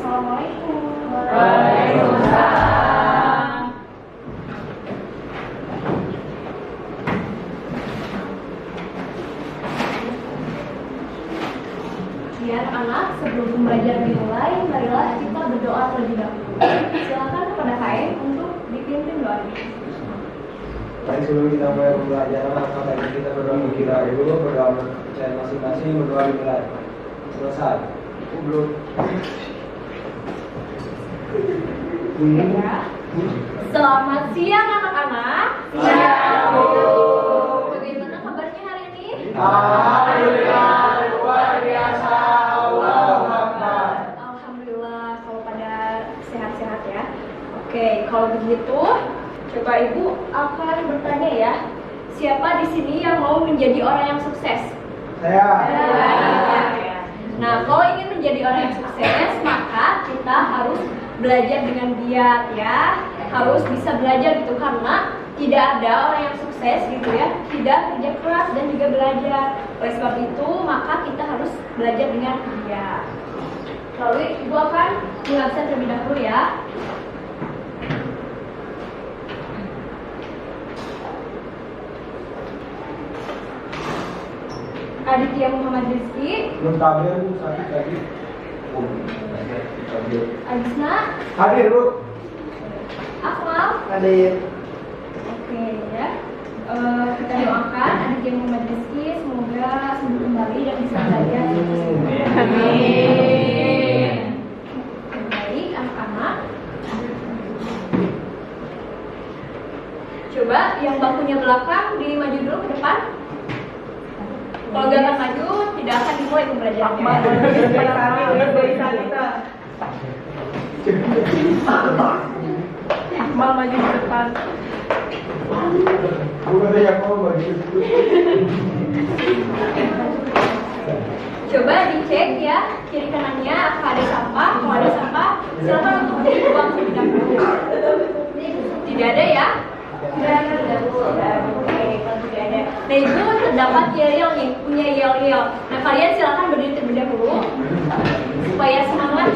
Assalamualaikum. Waalaikumsalam. Biar anak, sebelum pembelajaran dimulai, marilah kita berdoa terlebih dahulu. Silakan kepada KM untuk dipimpin doanya. Baik, sebelum kita mulai pembelajaran, maka kita berdoa kita dulu, berdoa percaya masing-masing, berdoa dimulai. Selesai. Belum. Ya. Selamat siang anak-anak. Siang, Bu. Bagaimana kabarnya hari ini? Alhamdulillah, luar biasa. Allahu Akbar. Alhamdulillah, kalau pada sehat-sehat ya. Oke, kalau begitu, coba Ibu akan bertanya ya. Siapa di sini yang mau menjadi orang yang sukses? Saya. Nah, kalau ingin menjadi orang yang sukses, maka kita harus belajar dengan giat ya. Harus bisa belajar gitu, karena tidak ada orang yang sukses gitu ya, tidak kerja keras dan juga belajar. Oleh sebab itu, maka kita harus belajar dengan giat. Lalu Ibu akan mengabsen terlebih dahulu ya. Aditya Muhammad Rizky, Belum tabir, Bu, sakit lagi. Agisna, Hadir, Bu. Akmal. Hadir. Oke ya. Kita doakan Aditya Muhammad Rizky semoga sembuh kembali dan bisa belajar. Amin. Baik anak-anak. Coba yang bangkunya belakang dimaju dulu ke depan. Kalau nggak akan maju, tidak akan dimulai pembelajarannya. Akmal maju ke depan. Bukan ada yang mau bagi. Coba dicek ya kiri kanannya apakah ada sampah. Kalau ada sampah, silakan untuk dibuang terlebih dahulu. Tidak ada ya? Tidak ada. Oke, kalau tidak ada. Nah itu terdapat yel-yel nih, punya yel-yel. Nah kalian silakan berdiri terlebih dahulu supaya semangat.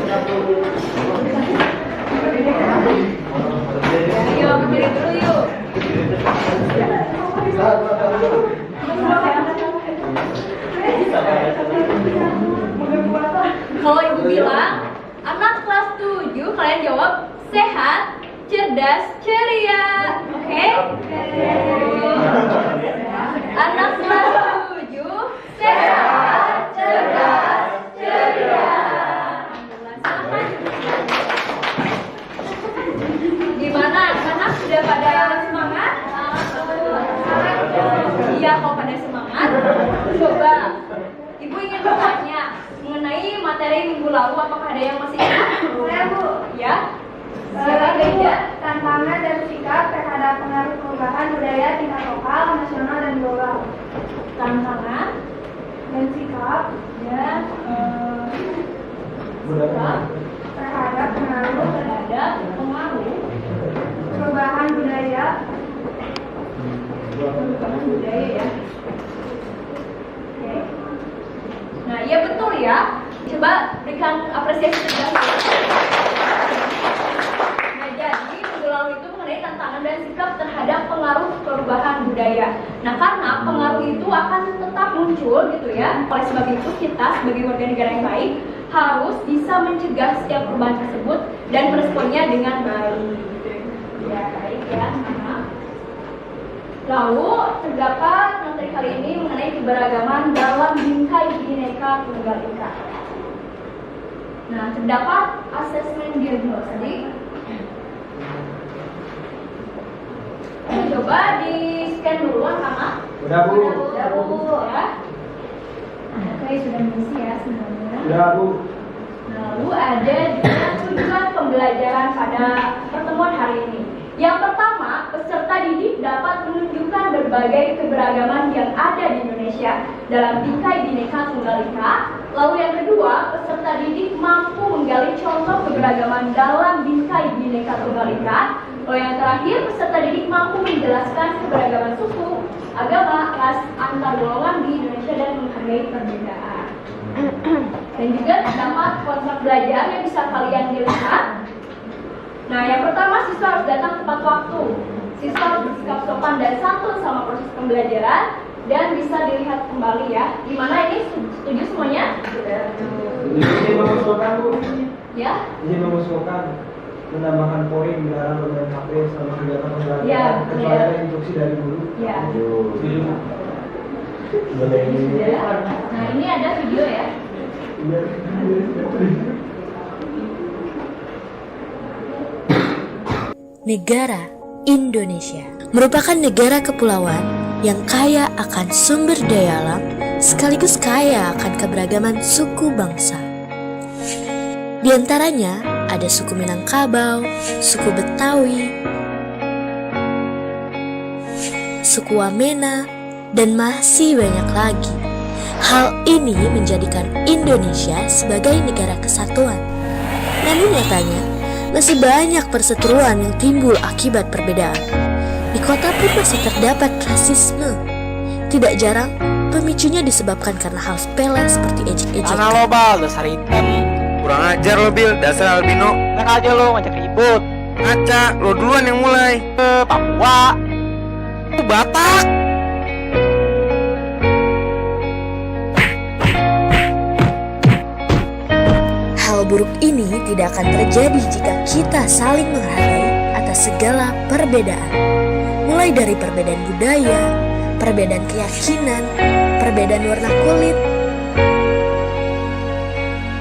Yuk, berdiri dulu yuk. Kalau Ibu bilang anak kelas 7, kalian jawab sehat, cerdas, ceria. Oke? Anak kelas 7 sehat, cerdas, ceria. Gimana anak-anak sudah pada semangat? Iya, kalau pada semangat, coba Ibu ingin bertanya mengenai materi minggu lalu, apakah ada yang masih ingat? Saya Bu, Ya? Siapa beda? tantangan dan sikap terhadap pengaruh perubahan budaya tingkat lokal, nasional, dan global. Tantangan Dan sikap dan sikap terhadap pengaruh terhadap pengaruh perubahan budaya. perubahan budaya ya. Oke. Nah, iya betul ya. Coba berikan apresiasi terlebih dahulu. Nah, jadi minggu lalu itu mengenai tantangan dan sikap terhadap pengaruh perubahan budaya. Nah, karena pengaruh itu akan tetap muncul gitu ya. Oleh sebab itu kita sebagai warga negara yang baik harus bisa mencegah setiap perubahan tersebut dan meresponnya dengan baik. Ya, baik ya. Lalu terdapat materi kali ini mengenai keberagaman dalam bingkai Bhinneka Tunggal Ika. Nah, terdapat asesmen diagnostik. Coba di scan dulu anak-anak. Udah, Bu. Udah Bu ya. Oke, sudah mengisi ya semuanya. Udah, Bu. Lalu ada juga tujuan pembelajaran pada pertemuan hari ini. Yang pertama, peserta didik dapat menunjukkan berbagai keberagaman yang ada di Indonesia dalam bingkai Bhinneka Tunggal Ika. Lalu yang kedua, peserta didik mampu menggali contoh keberagaman dalam bingkai Bhinneka Tunggal Ika. Lalu yang terakhir, peserta didik mampu menjelaskan keberagaman suku, agama, ras, antar golongan di Indonesia dan menghargai perbedaan. Dan juga terdapat konsep belajar yang bisa kalian dilihat. Nah, yang pertama, siswa harus datang tepat waktu. Siswa harus bersikap sopan dan santun sama proses pembelajaran dan bisa dilihat kembali ya. Gimana ini? Setuju semuanya? Izin mengusulkan Bu. Ya? Izin mengusulkan menambahkan poin dilarang bermain HP selama kegiatan pembelajaran Ya, kecuali ya. ada instruksi dari guru. Ya. Setuju. Nah, ini ada video ya. Negara Indonesia merupakan negara kepulauan yang kaya akan sumber daya alam sekaligus kaya akan keberagaman suku bangsa. Di antaranya ada suku Minangkabau, suku Betawi, suku Wamena, dan masih banyak lagi. Hal ini menjadikan Indonesia sebagai negara kesatuan. Namun nyatanya, masih banyak perseteruan yang timbul akibat perbedaan. Di kota pun masih terdapat rasisme. Tidak jarang, pemicunya disebabkan karena hal sepele seperti ejek-ejekan. Mana lo bal, dasar hitam. Kurang ajar lo Bil, dasar albino. Enak aja lo ngajak ribut. Ngaca, lo duluan yang mulai. Papua. Batak. Hal buruk ini tidak akan terjadi jika kita saling menghargai atas segala perbedaan. Mulai dari perbedaan budaya, perbedaan keyakinan, perbedaan warna kulit.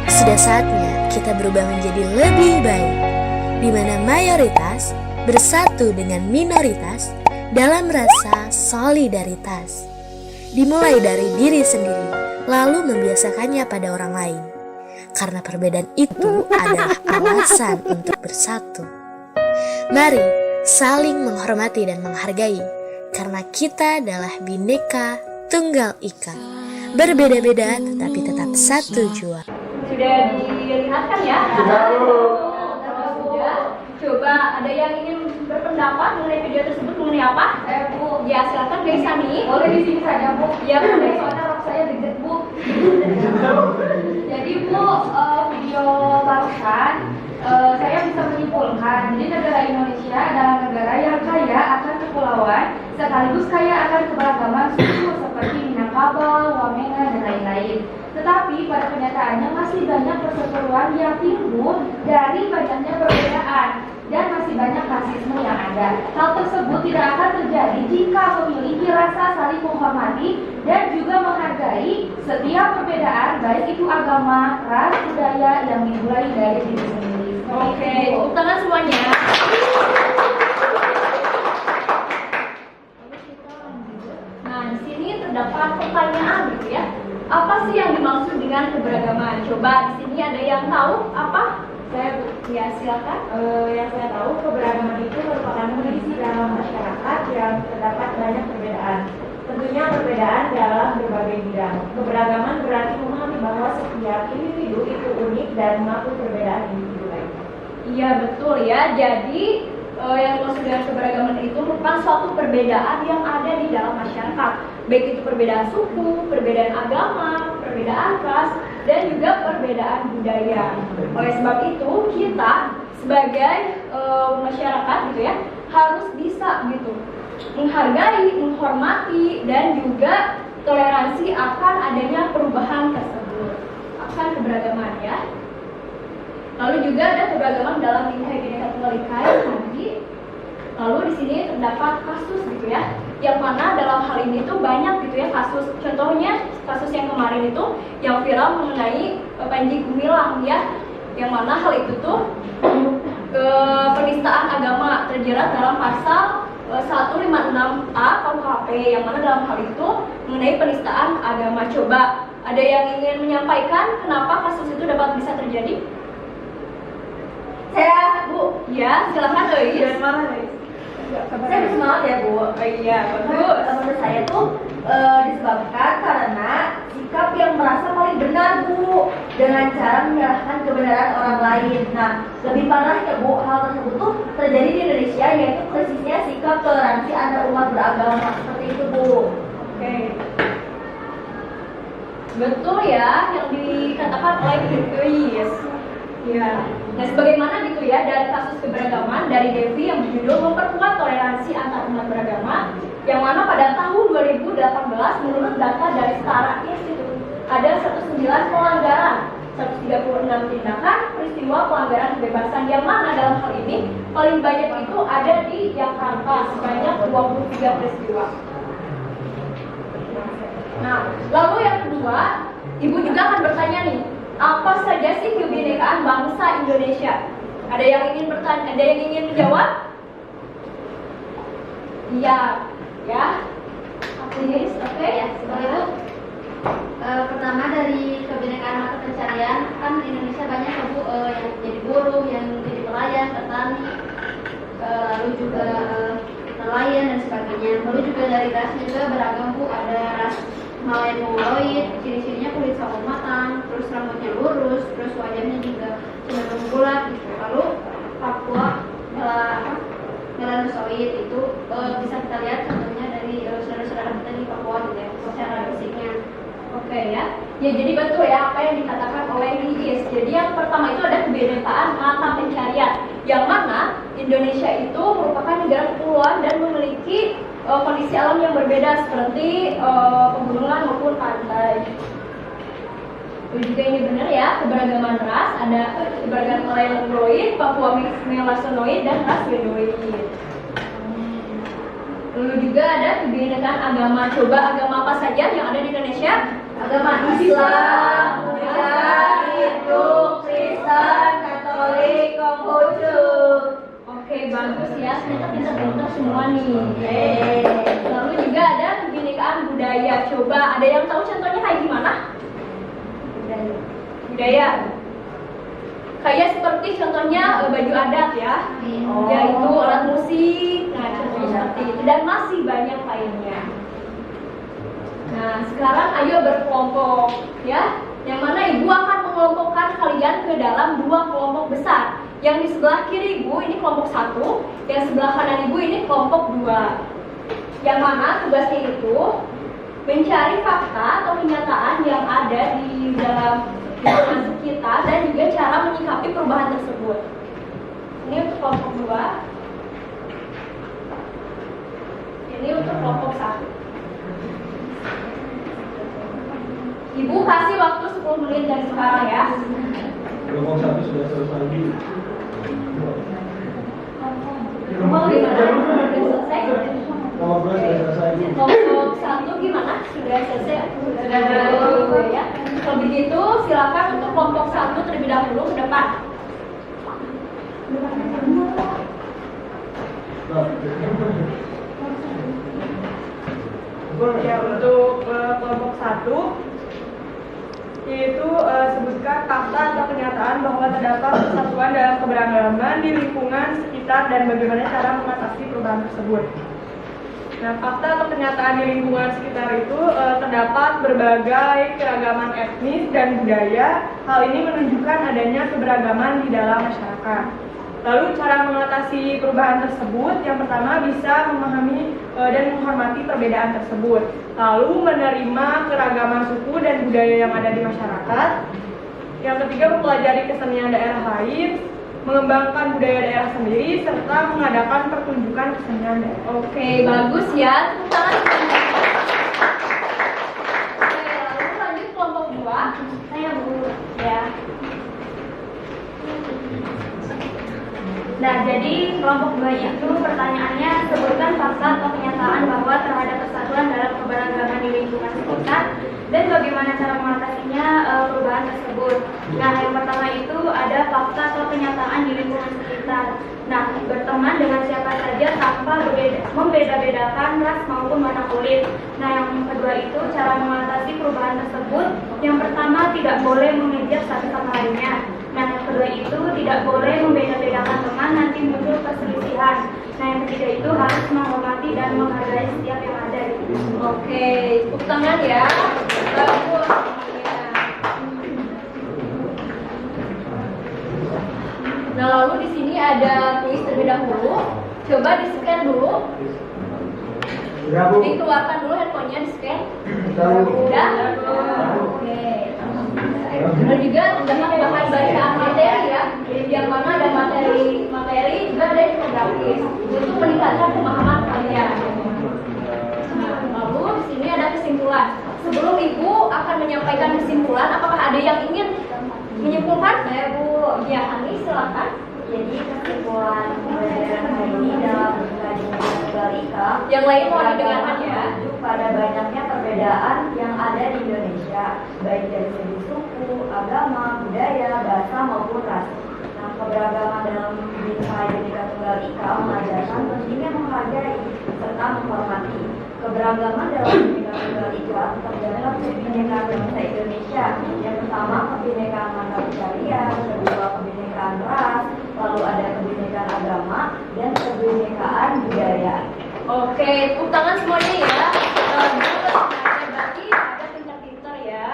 Sudah saatnya kita berubah menjadi lebih baik, di mana mayoritas bersatu dengan minoritas dalam rasa solidaritas. Dimulai dari diri sendiri, lalu membiasakannya pada orang lain. Karena perbedaan itu adalah alasan untuk bersatu. Mari saling menghormati dan menghargai, karena kita adalah Bhinneka Tunggal Ika. Berbeda-beda tetapi tetap satu jua. Sudah dilihatkan ya? Sudah. Sudah. Coba ada yang ingin berpendapat mengenai video tersebut mengenai apa? Bu. Ya, silakan guys Sani. Boleh di sini saja, Bu. Ya, boleh. Soalnya rok saya deket, Bu. Jadi Bu, video barusan saya bisa menyimpulkan, jadi negara Indonesia adalah negara yang kaya akan kepulauan sekaligus kaya akan keberagaman suku seperti Minangkabau, Wamena, dan lain-lain. Tetapi pada kenyataannya masih banyak perseteruan yang timbul dari banyaknya perbedaan dan masih banyak rasisme yang ada. Hal tersebut tidak akan terjadi jika memiliki rasa saling menghormati dan juga menghargai setiap perbedaan, baik itu agama, ras, budaya yang dimulai dari diri sendiri. Oke, tepuk tangan semuanya. Nah, di sini terdapat pertanyaan gitu ya. Apa sih yang dimaksud dengan keberagaman? Coba di sini ada yang tahu apa? Saya ya silakan. Yang saya tahu, keberagaman itu merupakan kondisi dalam masyarakat yang terdapat banyak perbedaan. Tentunya perbedaan dalam berbagai bidang. Keberagaman berarti memahami bahwa setiap individu itu unik dan mengakui perbedaan individu lainnya. Iya betul ya. Jadi yang dimaksud dengan keberagaman itu merupakan suatu perbedaan yang ada di dalam masyarakat. Baik itu perbedaan suku, perbedaan agama, perbedaan ras, dan juga perbedaan budaya. Oleh sebab itu kita sebagai masyarakat gitu ya harus bisa gitu menghargai, menghormati, dan juga toleransi akan adanya perubahan tersebut, akan keberagaman ya. Lalu juga ada keberagaman dalam Bhinneka Tunggal Ika tadi. Lalu di sini terdapat kasus gitu ya, yang mana dalam hal ini tuh banyak gitu ya kasus. Contohnya kasus yang kemarin itu yang viral mengenai Panji Gumilang ya, yang mana hal itu tuh penistaan agama terjerat dalam pasal 156A KUHP, yang mana dalam hal itu mengenai penistaan agama. Coba ada yang ingin menyampaikan kenapa kasus itu dapat bisa terjadi? Saya, Bu. Ya, silakan Lois. Dari mana, Lois? Saya bersemangat ya, Bu. Iya, bagus. Menurut saya tuh disebabkan karena sikap yang merasa paling benar, Bu, dengan cara menyalahkan kebenaran orang lain. Nah, lebih parahnya, Bu, hal tersebut tuh terjadi di Indonesia, yaitu persisnya sikap toleransi antar umat beragama seperti itu, Bu. Oke. Betul ya, yang dikatakan oleh Chris. Ya. Nah, sebagaimana gitu ya dari kasus keberagaman dari Devi yang berjudul memperkuat toleransi antar umat beragama, yang mana pada tahun 2018 menurut data dari Setara Institute ada 109 pelanggaran, 136 tindakan peristiwa pelanggaran kebebasan, yang mana dalam hal ini paling banyak itu ada di Jakarta sebanyak 23 peristiwa. Nah, lalu yang kedua, Ibu juga akan bertanya nih, apa saja sih kebinekaan bangsa Indonesia? Ada yang ingin bertanya, ada yang ingin menjawab? Iya, ya. Please, oke. Ya, seperti itu. Pertama dari kebinekaan mata pencarian, kan Indonesia banyak Bu yang jadi buruh, yang jadi pelayan, petani, lalu juga nelayan dan sebagainya. Lalu juga dari rasnya juga beragam Bu, ada ras Malayan Mongoloid, ciri-cirinya kulit sawo matang, terus rambutnya lurus, terus wajahnya juga cenderung bulat gitu. Lalu Papua Melanosoid itu bisa kita lihat contohnya dari saudara-saudara kita di Papua gitu ya, secara fisiknya. Oke ya. Ya jadi betul ya apa yang dikatakan oleh Liis. Jadi yang pertama itu ada kebinekaan mata pencarian, yang mana Indonesia itu merupakan negara kepulauan dan memiliki kondisi alam yang berbeda seperti pegunungan maupun pantai. Juga ini benar ya, keberagaman ras, ada keberagaman Malayan Mongoloid, Papua Melanesoid, dan ras Bedoid. Lalu juga ada kebinekaan agama. Coba agama apa saja yang ada di Indonesia? Agama Islam, Buddha, Hindu, Kristen, Katolik, Konghucu. Oke, bagus ya, ternyata pintar-pintar semua nih. Lalu juga ada kebinekaan budaya. Coba ada yang tahu contohnya kayak gimana? Budaya. Kayak seperti contohnya baju adat ya, yaitu alat musik. Nah, contohnya seperti itu dan masih banyak lainnya. Nah, sekarang ayo berkelompok ya. Yang mana Ibu akan mengelompokkan kalian ke dalam dua kelompok besar. Yang di sebelah kiri Ibu ini kelompok 1, yang sebelah kanan Ibu ini kelompok 2. Yang mana tugasnya itu mencari fakta atau kenyataan yang ada di dalam lingkungan kita dan juga cara menyikapi perubahan tersebut. Ini untuk kelompok 2. Ini untuk kelompok 1. Ibu kasih waktu 10 menit dari sekarang ya. Kelompok 1 sudah selesai. Kelompok gimana? Sudah selesai? Kelompok 2 sudah selesai. Kelompok 1 gimana? Sudah selesai? Sudah ya. Kalau begitu silakan untuk kelompok 1 terlebih dahulu ke depan. Ya, untuk kelompok 1 yaitu sebutkan fakta atau kenyataan bahwa terdapat persatuan dalam keberagaman di lingkungan sekitar dan bagaimana cara mengatasi perubahan tersebut. Nah, fakta atau kenyataan di lingkungan sekitar itu terdapat berbagai keragaman etnis dan budaya. Hal ini menunjukkan adanya keberagaman di dalam masyarakat. Lalu cara mengatasi perubahan tersebut, yang pertama bisa memahami dan menghormati perbedaan tersebut. Lalu menerima keragaman suku dan budaya yang ada di masyarakat. Yang ketiga, mempelajari kesenian daerah lain, mengembangkan budaya daerah sendiri, serta mengadakan pertunjukan kesenian daerah. Oke, bagus ya. Tepuk tangan. Oke, lalu lanjut kelompok 2. Saya dulu ya. Nah, jadi kelompok 2 itu pertanyaannya sebutkan fakta atau kenyataan bahwa terhadap persatuan dalam keberagaman di lingkungan sekitar dan bagaimana cara mengatasinya perubahan tersebut. Nah, yang pertama itu ada fakta atau kenyataan di lingkungan sekitar. Nah, berteman dengan siapa saja tanpa membeda-bedakan ras maupun warna kulit. Nah, yang kedua itu cara mengatasi perubahan tersebut. Yang pertama, tidak boleh mengejek satu sama lainnya. Nah, yang kedua itu tidak boleh membeda-bedakan teman, nanti muncul perselisihan. Nah, yang ketiga itu harus menghormati dan menghargai setiap yang ada. Oke, tepuk tangan ya. Bagus. Nah, lalu di sini ada kuis terlebih dahulu. Coba di-scan dulu. Sudah, Bu. Dikeluarkan dulu handphonenya, di-scan. Sudah, Bu. Udah? Oke. sebelum Ibu akan menyampaikan kesimpulan, apakah ada yang ingin menyimpulkan? Saya Bu. Ya, Hani, silakan. Jadi kesimpulan pembelajaran hari ini dalam kajian Tunggal Ika, Yang lain mau didengarkan ya. menunjuk pada banyaknya perbedaan yang ada di Indonesia, baik dari segi suku, agama, budaya, bahasa maupun ras. Nah, keberagaman dalam Bhinneka Tunggal Ika mengajarkan pentingnya menghargai serta menghormati. Keberagaman dalam Bhinneka Tunggal Ika terdapat kebinekaan bangsa Indonesia. Yang pertama kebinekaan mata pencarian, kedua kebinekaan ras, lalu ada kebinekaan agama dan kebinekaan budaya. Oke, tepuk tangan semuanya ya. Berarti ada pintar-pintar ya.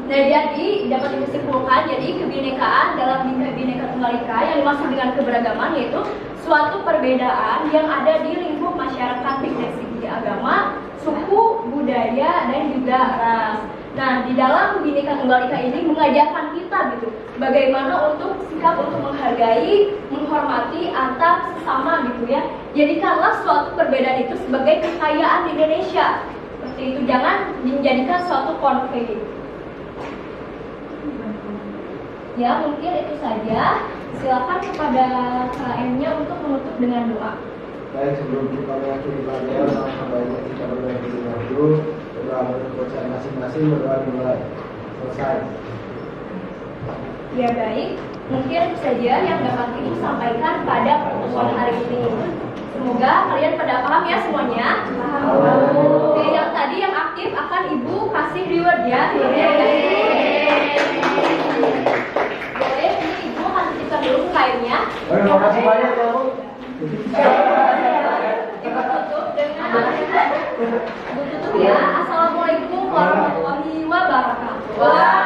Nah, jadi dapat disimpulkan, jadi kebinekaan dalam Bhinneka Tunggal Ika yang dimaksud dengan keberagaman yaitu suatu perbedaan yang ada di lingkup masyarakat baik dari segi agama, suku, budaya, dan juga ras. Nah, di dalam Bhinneka Tunggal Ika ini mengajarkan kita gitu, bagaimana untuk sikap untuk menghargai, menghormati antar sesama gitu ya. Jadikanlah suatu perbedaan itu sebagai kekayaan di Indonesia. Seperti itu, jangan menjadikan suatu konflik. Ya, mungkin itu saja. Silakan kepada KM-nya untuk menutup dengan doa. Baik, sebelum kita mengakhiri pelajaran, alangkah baiknya kita berbagi dengan dulu, berdoa kepercayaan masing-masing, berdoa dimulai. Selesai. Ya baik, mungkin itu saja yang dapat Ibu sampaikan pada pertemuan hari ini. Semoga kalian pada paham ya semuanya. Oke, yang tadi yang aktif akan Ibu kasih reward ya. Boleh, ini Ibu akan titipkan dulu ke kainnya. Terima kasih banyak kamu. Ibu tutup dengan Ibu tutup ya. Assalamualaikum warahmatullahi wabarakatuh.